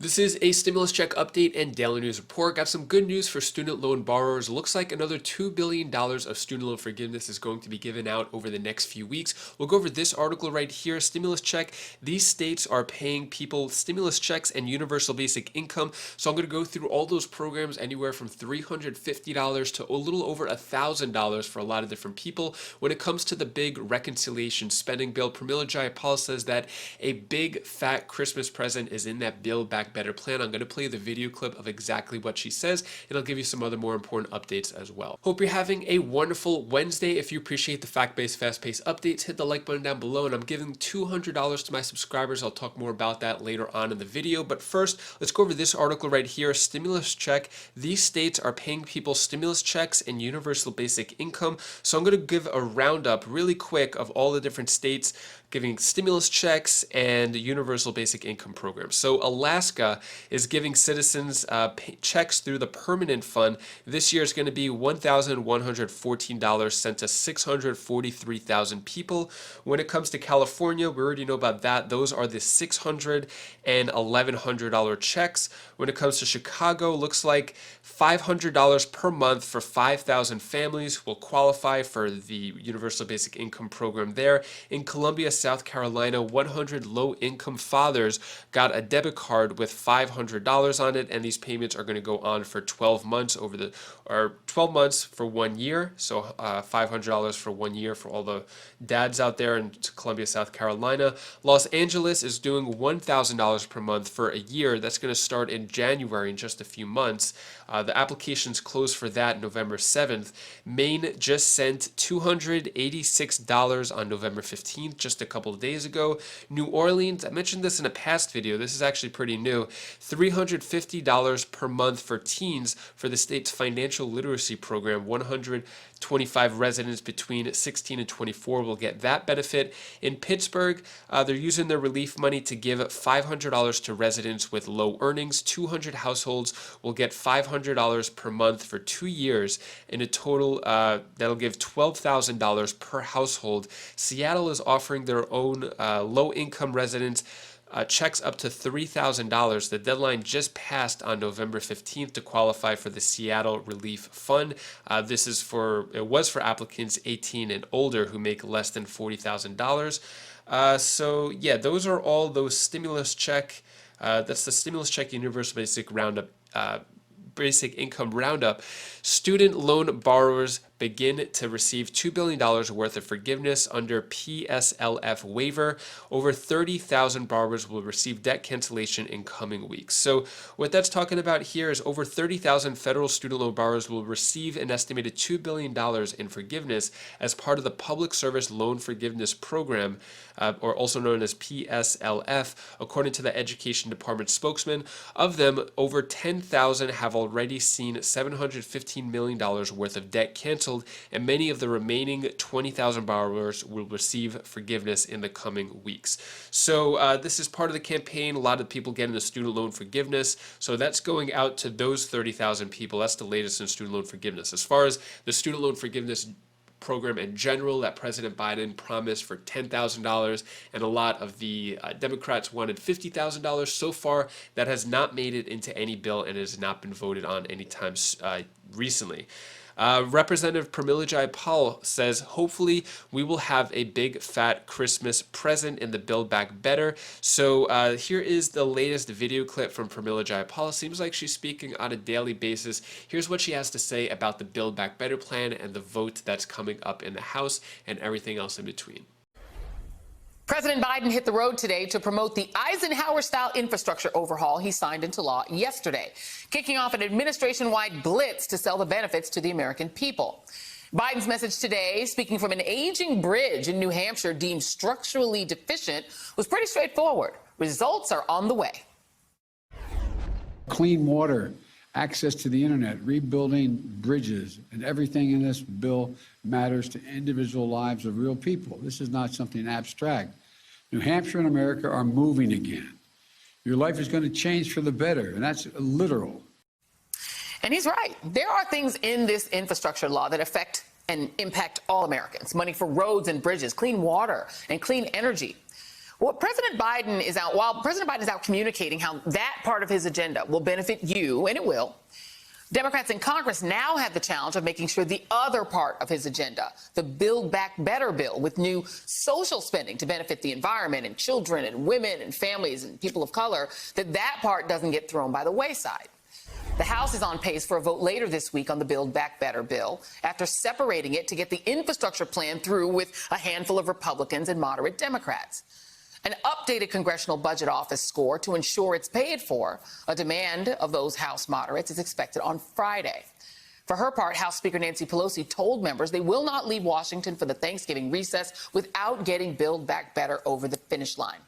This is a stimulus check update and daily news report. Got some good news for student loan borrowers. Looks like another $2 billion of student loan forgiveness is going to be given out over the next few weeks. We'll go over this article right here. Stimulus check. These states are paying people stimulus checks and universal basic income. So I'm going to go through all those programs, anywhere from $350 to a little over $1,000 for a lot of different people. When it comes to the big reconciliation spending bill, Pramila Jayapal says that a big fat Christmas present is in that Build Back Better plan. I'm going to play the video clip of exactly what she says, and I'll give you some other more important updates as well. Hope you're having a wonderful Wednesday. If you appreciate the fact-based, fast-paced updates, hit the like button down below, and I'm giving $200 to my subscribers. I'll talk more about that later on in the video, but first, let's go over this article right here, stimulus check. These states are paying people stimulus checks and universal basic income. So I'm going to give a roundup really quick of all the different states giving stimulus checks and universal basic income programs. So Alaska is giving citizens checks through the permanent fund. This year is going to be $1,114 sent to 643,000 people. When it comes to California, we already know about that. Those are the $600 and $1,100 checks. When it comes to Chicago, looks like $500 per month for 5,000 families will qualify for the universal basic income program there. In Columbia, South Carolina, 100 low-income fathers got a debit card with $500 on it, and these payments are going to go on for 12 months or 12 months for 1 year. So $500 for 1 year for all the dads out there in Columbia, South Carolina. Los Angeles is doing $1,000 per month for a year. That's going to start in January, in just a few months. The applications close for that November 7th. Maine just sent $286 on November 15th, just a couple of days ago. New Orleans, I mentioned this in a past video, this is actually pretty new, $350 per month for teens for the state's financial literacy program. 125 residents between 16 and 24 will get that benefit. In Pittsburgh, they're using their relief money to give $500 to residents with low earnings. 200 households will get $500 per month for 2 years. In a total, that'll give $12,000 per household. Seattle is offering their own low-income residents checks up to $3,000. The deadline just passed on November 15th to qualify for the Seattle Relief Fund. It was for applicants 18 and older who make less than $40,000. So yeah, those are all those stimulus check. That's the stimulus check universal basic roundup. Basic income roundup. Student loan borrowers begin to receive $2 billion worth of forgiveness under PSLF waiver. Over 30,000 borrowers will receive debt cancellation in coming weeks. So what that's talking about here is over 30,000 federal student loan borrowers will receive an estimated $2 billion in forgiveness as part of the Public Service Loan Forgiveness Program, or also known as PSLF, according to the Education Department spokesman. Of them, over 10,000 have already seen $715 million worth of debt canceled, and many of the remaining 20,000 borrowers will receive forgiveness in the coming weeks. So this is part of the campaign. A lot of people getting the student loan forgiveness. So that's going out to those 30,000 people. That's the latest in student loan forgiveness. As far as the student loan forgiveness program in general that President Biden promised for $10,000, and a lot of the Democrats wanted $50,000. So far, that has not made it into any bill and has not been voted on anytime recently. Representative Pramila Jayapal says, hopefully we will have a big fat Christmas present in the Build Back Better. So here is the latest video clip from Pramila Jayapal. Seems like she's speaking on a daily basis. Here's what she has to say about the Build Back Better plan and the vote that's coming up in the House and everything else in between. President Biden hit the road today to promote the Eisenhower-style infrastructure overhaul he signed into law yesterday, kicking off an administration-wide blitz to sell the benefits to the American people. Biden's message today, speaking from an aging bridge in New Hampshire deemed structurally deficient, was pretty straightforward. Results are on the way. Clean water, access to the internet, rebuilding bridges, and everything in this bill matters to individual lives of real people. This is not something abstract. New Hampshire and America are moving again. Your life is going to change for the better, and that's literal. And he's right. There are things in this infrastructure law that affect and impact all Americans. Money for roads and bridges, clean water, and clean energy. While President Biden is out communicating how that part of his agenda will benefit you, and it will, Democrats in Congress now have the challenge of making sure the other part of his agenda, the Build Back Better bill with new social spending to benefit the environment and children and women and families and people of color, that part doesn't get thrown by the wayside. The House is on pace for a vote later this week on the Build Back Better bill after separating it to get the infrastructure plan through with a handful of Republicans and moderate Democrats. An updated Congressional Budget Office score to ensure it's paid for, a demand of those House moderates, is expected on Friday. For her part, House Speaker Nancy Pelosi told members they will not leave Washington for the Thanksgiving recess without getting Build Back Better over the finish line.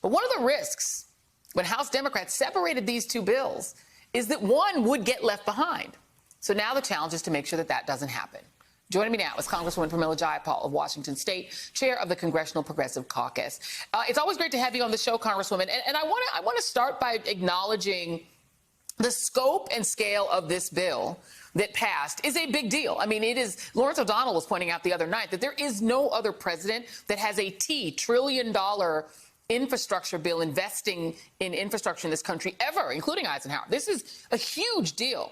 But one of the risks when House Democrats separated these two bills is that one would get left behind. So now the challenge is to make sure that that doesn't happen. Joining me now is Congresswoman Pramila Jayapal of Washington State, chair of the Congressional Progressive Caucus. It's always great to have you on the show, Congresswoman. And I want to start by acknowledging the scope and scale of this bill that passed is a big deal. I mean, it is. Lawrence O'Donnell was pointing out the other night that there is no other president that has a trillion-dollar infrastructure bill investing in infrastructure in this country ever, including Eisenhower. This is a huge deal.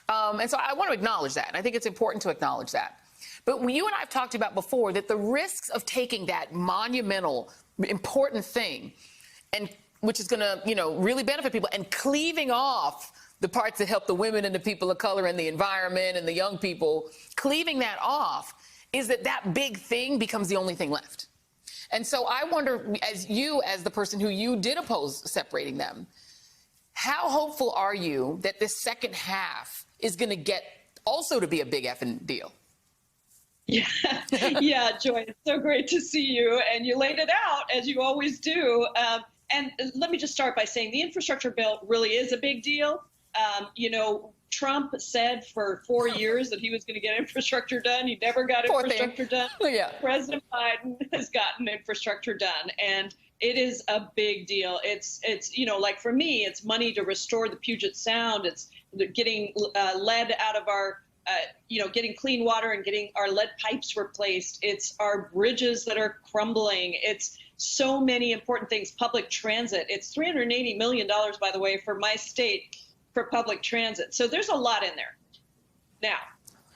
And so I want to acknowledge that. And I think it's important to acknowledge that. But you and I have talked about before that the risks of taking that monumental, important thing, and which is going to, really benefit people, and cleaving off the parts that help the women and the people of color and the environment and the young people, cleaving that off, is that big thing becomes the only thing left. And so I wonder, as the person who you did oppose separating them, how hopeful are you that this second half is going to get also to be a big effing deal? Yeah, Joy, it's so great to see you. And you laid it out, as you always do. And let me just start by saying the infrastructure bill really is a big deal. Trump said for 4 years that he was going to get infrastructure done. He never got infrastructure done. Yeah. President Biden has gotten infrastructure done. And it is a big deal. It's like for me, it's money to restore the Puget Sound. It's getting lead out of our, getting clean water and getting our lead pipes replaced. It's our bridges that are crumbling. It's so many important things. Public transit. It's $380 million, by the way, for my state for public transit. So there's a lot in there. Now,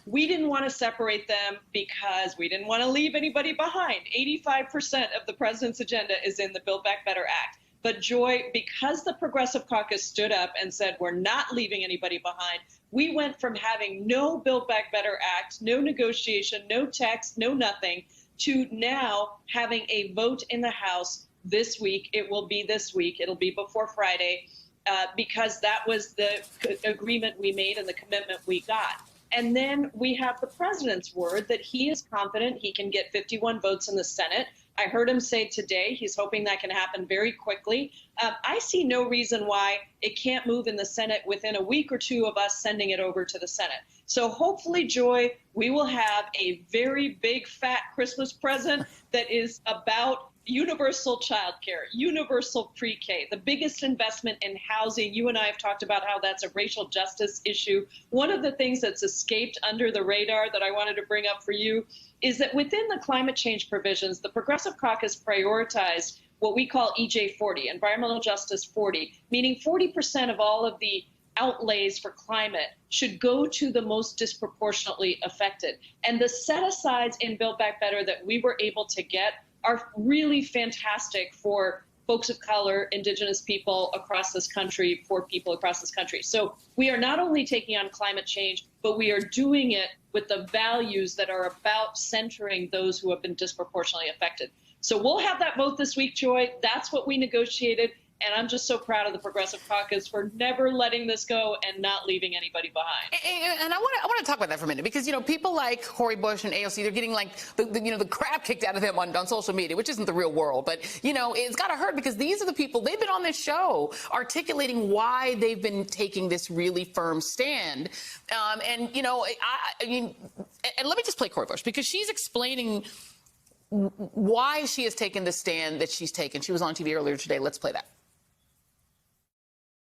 we didn't want to separate them because we didn't want to leave anybody behind. 85% of the president's agenda is in the Build Back Better Act. But Joy, because the Progressive Caucus stood up and said we're not leaving anybody behind, we went from having no Build Back Better Act, no negotiation, no text, no nothing, to now having a vote in the House this week. It will be this week. It'll be before Friday, because that was the agreement we made and the commitment we got. And then we have the president's word that he is confident he can get 51 votes in the Senate. I heard him say today he's hoping that can happen very quickly. I see no reason why it can't move in the Senate within a week or two of us sending it over to the Senate. So hopefully, Joy, we will have a very big, fat Christmas present that is about universal child care, universal pre-K, the biggest investment in housing. You and I have talked about how that's a racial justice issue. One of the things that's escaped under the radar that I wanted to bring up for you is that within the climate change provisions, the Progressive Caucus prioritized what we call EJ 40, Environmental Justice 40, meaning 40% of all of the outlays for climate should go to the most disproportionately affected. And the set-asides in Build Back Better that we were able to get are really fantastic for folks of color, indigenous people across this country, poor people across this country. So we are not only taking on climate change, but we are doing it with the values that are about centering those who have been disproportionately affected. So we'll have that vote this week, Joy. That's what we negotiated. And I'm just so proud of the Progressive Caucus for never letting this go and not leaving anybody behind. And I want to talk about that for a minute because, people like Cori Bush and AOC, they're getting like the crap kicked out of them on social media, which isn't the real world. But, it's got to hurt because these are the people, they've been on this show articulating why they've been taking this really firm stand. And let me just play Cori Bush because she's explaining why she has taken the stand that she's taken. She was on TV earlier today. Let's play that.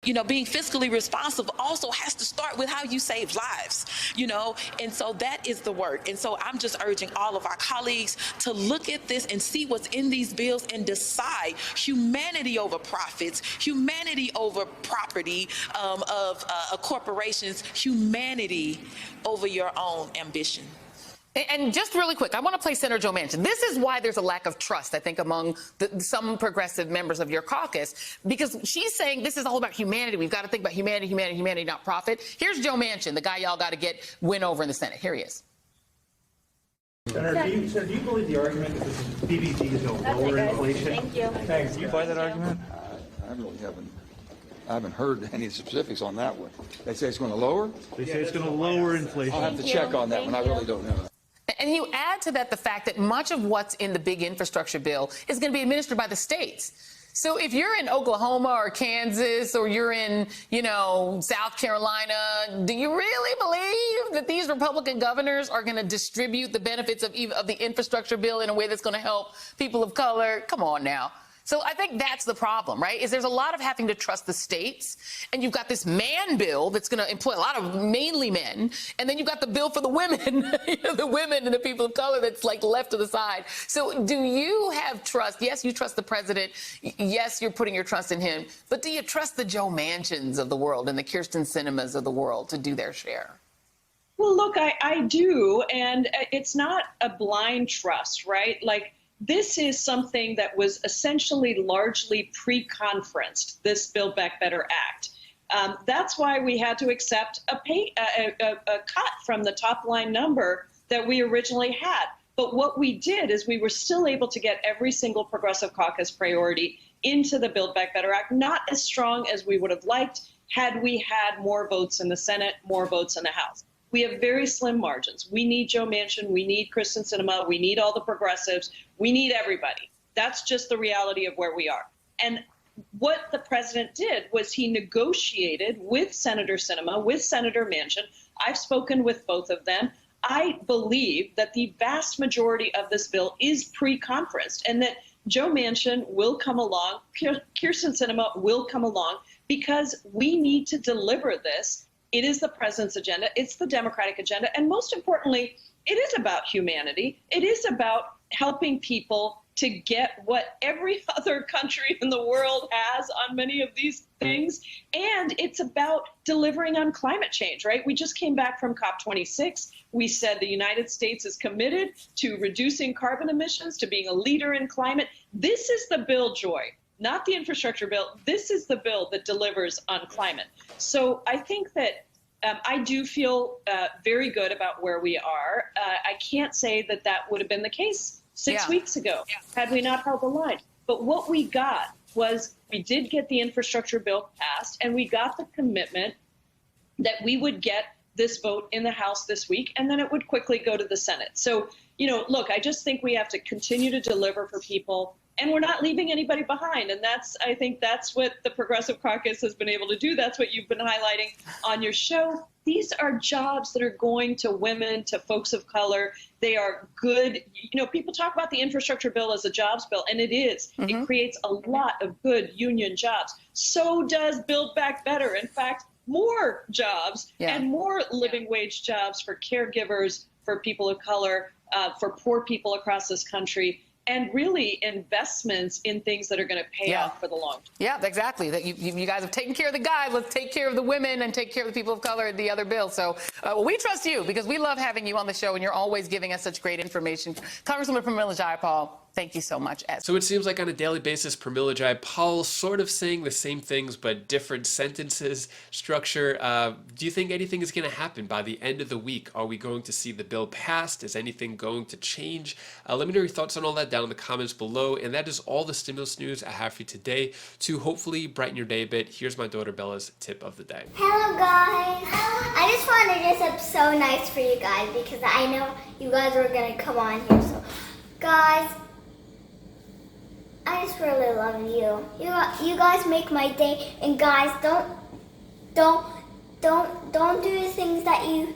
You know, being fiscally responsible also has to start with how you save lives, you know, and so that is the work. And so I'm just urging all of our colleagues to look at this and see what's in these bills and decide humanity over profits, humanity over property of corporations, humanity over your own ambition. And just really quick, I want to play Senator Joe Manchin. This is why there's a lack of trust, I think, among some progressive members of your caucus, because she's saying this is all about humanity. We've got to think about humanity, humanity, humanity, not profit. Here's Joe Manchin, the guy y'all got to win over in the Senate. Here he is. Senator, do you believe the argument that this is BBB is going to lower inflation? Thank you. Thanks. Do you buy that argument? I really haven't heard any specifics on that one. They say it's going to lower? They say it's going to lower inflation. I'll have to check on that one. I really don't know. And you add to that the fact that much of what's in the big infrastructure bill is going to be administered by the states. So if you're in Oklahoma or Kansas or you're in, you know, South Carolina, do you really believe that these Republican governors are going to distribute the benefits of the infrastructure bill in a way that's going to help people of color? Come on now. So I think that's the problem, right, is there's a lot of having to trust the states, and you've got this man bill that's going to employ a lot of mainly men, and then you've got the bill for the women, the women and the people of color that's like left to the side. So do you have trust? Yes, you trust the president. Yes, you're putting your trust in him. But do you trust the Joe Manchins of the world and the Kirsten Sinemas of the world to do their share? Well, look, I do, and it's not a blind trust, right? Like, this is something that was essentially largely pre-conferenced, this Build Back Better Act. That's why we had to accept a cut from the top line number that we originally had. But what we did is we were still able to get every single Progressive Caucus priority into the Build Back Better Act, not as strong as we would have liked had we had more votes in the Senate, more votes in the House. We have very slim margins. We need Joe Manchin. We need Kristen Sinema. We need all the progressives. We need everybody. That's just the reality of where we are. And what the president did was he negotiated with Senator Sinema, with Senator Manchin. I've spoken with both of them. I believe that the vast majority of this bill is pre-conferenced and that Joe Manchin will come along, Kirsten Sinema will come along, because we need to deliver this. It is the president's agenda. It's the Democratic agenda. And most importantly, it is about humanity. It is about helping people to get what every other country in the world has on many of these things. And it's about delivering on climate change, right? We just came back from COP26. We said the United States is committed to reducing carbon emissions, to being a leader in climate. This is the bill, Joy, not the infrastructure bill. This is the bill that delivers on climate. So I think that I do feel very good about where we are. I can't say that that would have been the case 6 weeks ago had we not held the line. But what we got was we did get the infrastructure bill passed, and we got the commitment that we would get this vote in the House this week, and then it would quickly go to the Senate. So, you know, look, I just think we have to continue to deliver for people, and we're not leaving anybody behind. And I think that's what the Progressive Caucus has been able to do. That's what you've been highlighting on your show. These are jobs that are going to women, to folks of color. They are good. You know, people talk about the infrastructure bill as a jobs bill, and it is. It creates a lot of good union jobs. So does Build Back Better. In fact, more jobs and more living wage jobs for caregivers, for people of color, for poor people across this country, and really investments in things that are going to pay off for the long term. Yeah, exactly. That you guys have taken care of the guys. Let's take care of the women and take care of the people of color in the other bill. So we trust you because we love having you on the show, and you're always giving us such great information. Congresswoman Pramila Jayapal, thank you so much. So it seems like on a daily basis, Pramila Jayapal sort of saying the same things but different sentences, structure. Do you think anything is going to happen by the end of the week? Are we going to see the bill passed? Is anything going to change? Let me know your thoughts on all that down in the comments below. And that is all the stimulus news I have for you today to hopefully brighten your day a bit. Here's my daughter Bella's tip of the day. Hello guys. I just wanted to dress up so nice for you guys because I know you guys were going to come on here. So guys, I just really love you. You guys make my day, and guys, don't do the things that you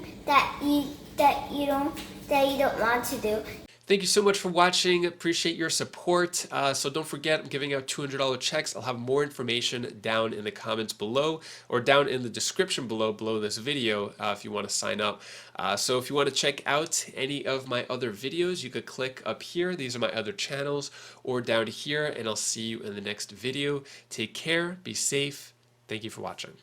don't want to do. Thank you so much for watching. Appreciate your support. So don't forget, I'm giving out $200 checks. I'll have more information down in the comments below or down in the description below this video if you want to sign up. So if you want to check out any of my other videos, you could click up here. These are my other channels, or down here, and I'll see you in the next video. Take care. Be safe. Thank you for watching.